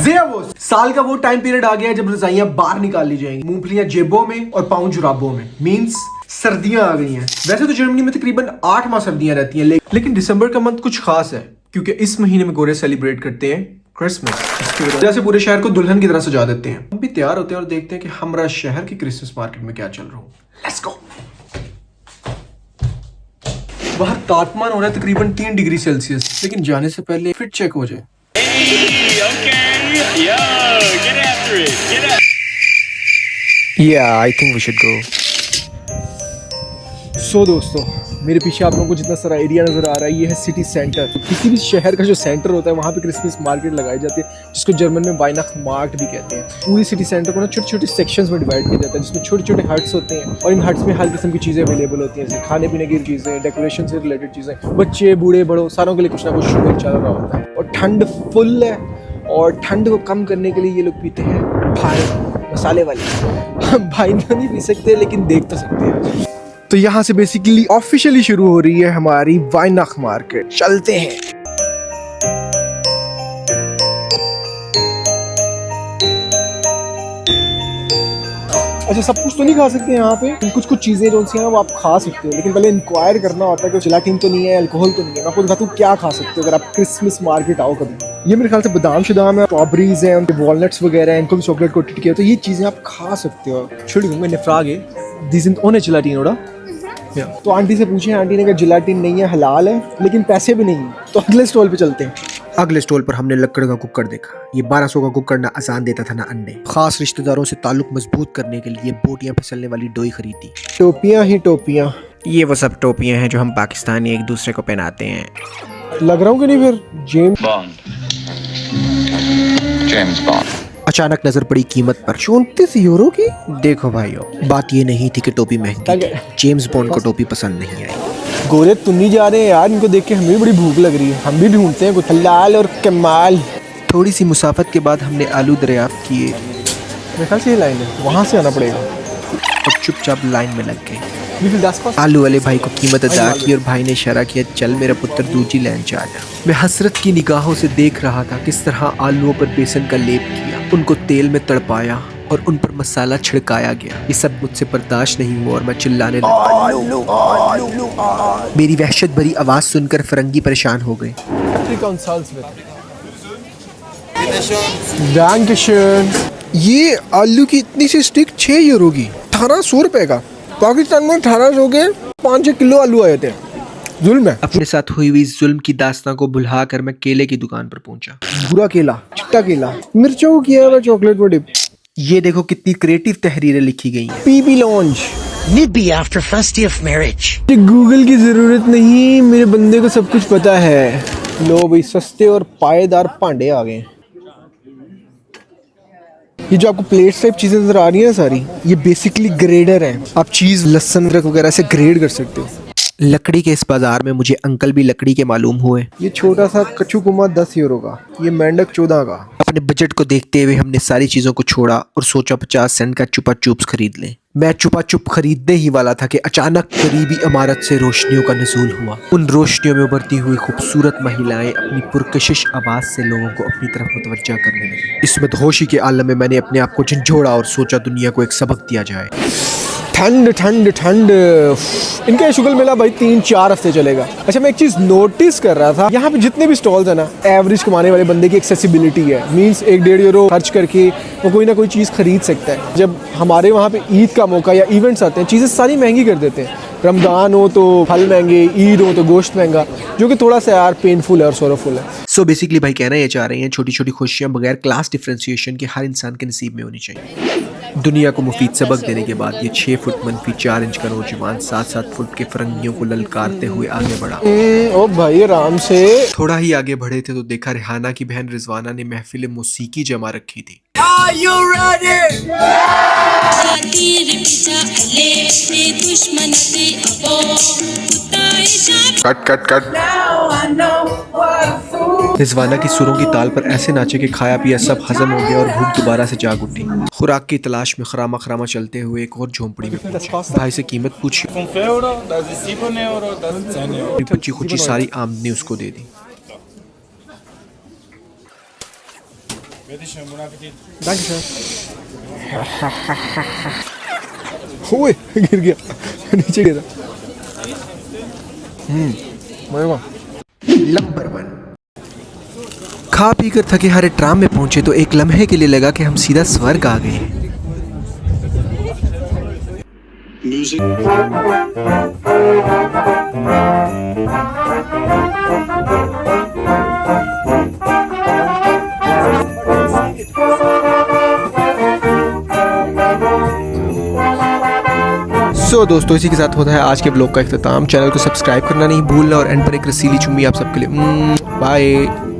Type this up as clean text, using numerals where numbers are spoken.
वो साल का वो टाइम पीरियड आ गया है जब रजाइयां बाहर निकाल ली जाएंगी, मूंगफलियां जेबों में और पाउं जुराबों में। मींस सर्दियां आ गई हैं। वैसे तो जर्मनी में तकरीबन 8 माह सर्दियां रहती हैं, लेकिन दिसंबर का मंथ कुछ खास है क्योंकि इस महीने में गोरे सेलिब्रेट करते हैं क्रिसमस। इसकी वजह से पूरे शहर को दुल्हन की तरह सजा देते हैं। हम भी तैयार होते हैं और देखते हैं कि हमारा शहर की क्रिसमस मार्केट में क्या चल रहा है। Let's go. बाहर तापमान हो रहा है तकरीबन 3 डिग्री सेल्सियस, लेकिन जाने से पहले फिट चेक हो जाए। Yeah, I think we should go. सो दोस्तों, मेरे पीछे आप लोगों को जितना सारा एरिया नजर आ रहा है, ये है सिटी सेंटर। तो किसी भी शहर का जो सेंटर होता है वहाँ पे क्रिसमस मार्केट लगाई जाती है, जिसको जर्मन में वाइनachmarkt भी कहते हैं। पूरी सिटी सेंटर को ना छोटे छोटे सेक्शंस में डिवाइड किया जाता है, जिसमें छोटे छोटे हट्स होते हैं और इन हट्स में हर किस्म की चीज़ें अवेलेबल होती हैं, जैसे खाने पीने की चीज़ें, डेकोरेशन से रिलेटेड चीज़ें। बच्चे बूढ़े बड़ों सारों के लिए कुछ ना कुछ शुगर चल रहा होता है। और ठंड फुल है, और ठंड को कम करने के लिए ये लोग पीते हैं भाई मसाले वाली। हम भाई तो नहीं पी सकते, लेकिन देख तो सकते हैं। तो यहाँ से बेसिकली ऑफिशियली शुरू हो रही है हमारी वाइनachmarkt। चलते हैं। अच्छा, सब कुछ तो नहीं खा सकते यहाँ पे, कुछ कुछ चीजें जो सी हैं वो आप खा सकते हो, लेकिन पहले इंक्वायर करना होता है कि जिलेटिन तो नहीं है, अल्कोहल तो नहीं है। मैं आपको दिखाता हूँ क्या खा सकते हो अगर आप क्रिसमस मार्केट आओ कभी। ये मेरे ख्याल से बादाम शदाम है, स्ट्रॉबेरीज हैं, उनके वॉलनट्स वगैरह हैं, इनको भी चॉकलेट कोटेड किया, तो ये चीजें आप खा सकते हो। Entschuldigung, meine Frage, die sind ohne Gelatin, oder? या। तो आंटी से पूछे, आंटी ने कहा जिलेटिन नहीं है, हलाल है, लेकिन पैसे भी नहीं है। तो अगले स्टॉल पे चलते हैं। अगले स्टॉल पर हमने लकड़ का कुकर देखा। ये 1200 का कुकर ना आसान देता था ना अंडे। खास रिश्तेदारों से ताल्लुक मजबूत करने के लिए बोटियां फिसलने वाली डोई खरीदी। टोपियां ही टोपियां। ये वो सब टोपियां हैं जो हम पाकिस्तानी एक दूसरे को पहनाते हैं। लग रहा हूँ कि नहीं फिर जेम्स बॉन्ड। अचानक नजर पड़ी कीमत पर। 34 यूरो की। देखो भाइयों, बात ये नहीं थी कि टोपी महंगी थी, जेम्स बॉन्ड को टोपी पसंद नहीं आई। गोरे तुम नहीं जा रहे हैं यार, इनको देख के हमें बड़ी भूख लग रही है, हम भी ढूंढते हैं कुछ हलाल और कमाल। थोड़ी सी मुसाफत के बाद हमने आलू दरियाफ्त किए। मेरे ख्याल से ये लाइन है, वहाँ से आना पड़ेगा। और चुपचाप लाइन में लग गए। आलू वाले भाई को कीमत अदा की और भाई ने इशारा किया, चल मेरा पुत्र दूसरी लाइन से आ जा। मैं हसरत की निगाहों से देख रहा था किस तरह आलूओं पर बेसन का लेप किया, उनको तेल में तड़पाया और उन पर मसाला छिड़काया गया। ये सब मुझसे बर्दाश्त नहीं हुआ और मैं चिल्लाने लगा। मेरी वहशत भरी आवाज सुनकर फरंगी परेशान हो गए। ये आलू की इतनी सी स्टिक 6 यूरो की, 1800 रुपए का। पाकिस्तान में 1800 के 5-6 किलो आलू आए थे। जुल्म है। अपने साथ हुई हुई जुल्म की दास्तां को भुलाकर मैं केले की दुकान पर पहुंचा। बुरा केला, चिट्टा केला, मिर्चों को किया हुआ चॉकलेट में डिप। ये देखो कितनी क्रिएटिव तहरीरें लिखी गई हैं। PP launch. Maybe after first day of marriage. Google की जरूरत नहीं, मेरे बंदे को सब कुछ पता है। लो भाई, सस्ते और पायेदार भांडे आ गए। ये जो आपको प्लेट टाइप चीजें नजर आ रही है सारी, ये बेसिकली ग्रेडर है। आप चीज, लहसुन वगैरह से ग्रेड कर सकते हो। लकड़ी के इस बाजार में मुझे अंकल भी लकड़ी के मालूम हुए। ये छोटा सा कच्चू कुमा 10 यूरो का, ये मेंढक 14 का। अपने बजट को देखते हुए हमने सारी चीजों को छोड़ा और सोचा 50 सेंट का चुपा चुप्स खरीद लें। मैं चुपा चुप खरीदने ही वाला था कि अचानक करीबी इमारत से रोशनियों का नुज़ूल हुआ। उन रोशनियों में उभरती हुई खूबसूरत महिलाएं अपनी पुरकशिश आवाज से लोगों को अपनी तरफ मुतवज्जा करने लगी। इस मदहोशी के आलम में मैंने अपने आप को झंझोड़ा और सोचा दुनिया को एक सबक दिया जाए। ठंड ठंड ठंड। इनका शुगल मेला भाई 3-4 हफ्ते चलेगा। अच्छा, मैं एक चीज नोटिस कर रहा था, यहाँ पे जितने भी स्टॉल्स है ना, एवरेज कमाने वाले बंदे की एक्सेसिबिलिटी है। मींस 1-1.5 यूरो खर्च करके वो कोई ना कोई चीज खरीद सकता है। जब हमारे वहाँ पे ईद का मौका या इवेंट्स आते हैं, चीजें सारी महंगी कर देते हैं। रमजान हो तो फल महंगे, ईद हो तो गोश्त महंगा, जो कि थोड़ा सा यार पेनफुल है और सोरोफुल है। सो बेसिकली भाई कहना ये चाह रहे हैं, छोटी छोटी खुशियां बगैर क्लास डिफरेंशिएशन के हर इंसान के नसीब में होनी चाहिए। दुनिया को मुफीद सबक देने के बाद ये 6 फुट मनफी 4 इंच का नौजवान 7-7 फुट के फरंगियों को ललकारते हुए आगे बढ़ा। ओ भाई आराम से। थोड़ा ही आगे बढ़े थे तो देखा रिहाना की बहन रिजवाना ने महफिल मौसीकी जमा रखी थी। Cut cut cut. रिजवाना की सुरों की ताल पर ऐसे नाचे कि खाया पिया सब हजम हो गया और भूख दोबारा से जाग उठी। खुराक की तलाश में खरामा खरामा चलते हुए एक और झोंपड़ी में पहुंचे। भाई से कीमत पूछी, बची खुची सारी आमदनी उसको दे दी। Danke schön. ओए गिर गया नीचे गिरा। मजे में। नंबर 1। खा पी कर थके हारे ट्राम में पहुंचे तो एक लम्हे के लिए लगा कि हम सीधा स्वर्ग आ गए। दोस्तों इसी के साथ होता है आज के ब्लॉग का इख्तिताम। चैनल को सब्सक्राइब करना नहीं भूलना और एंड पर एक रसीली चुम्मी आप सबके लिए। बाय।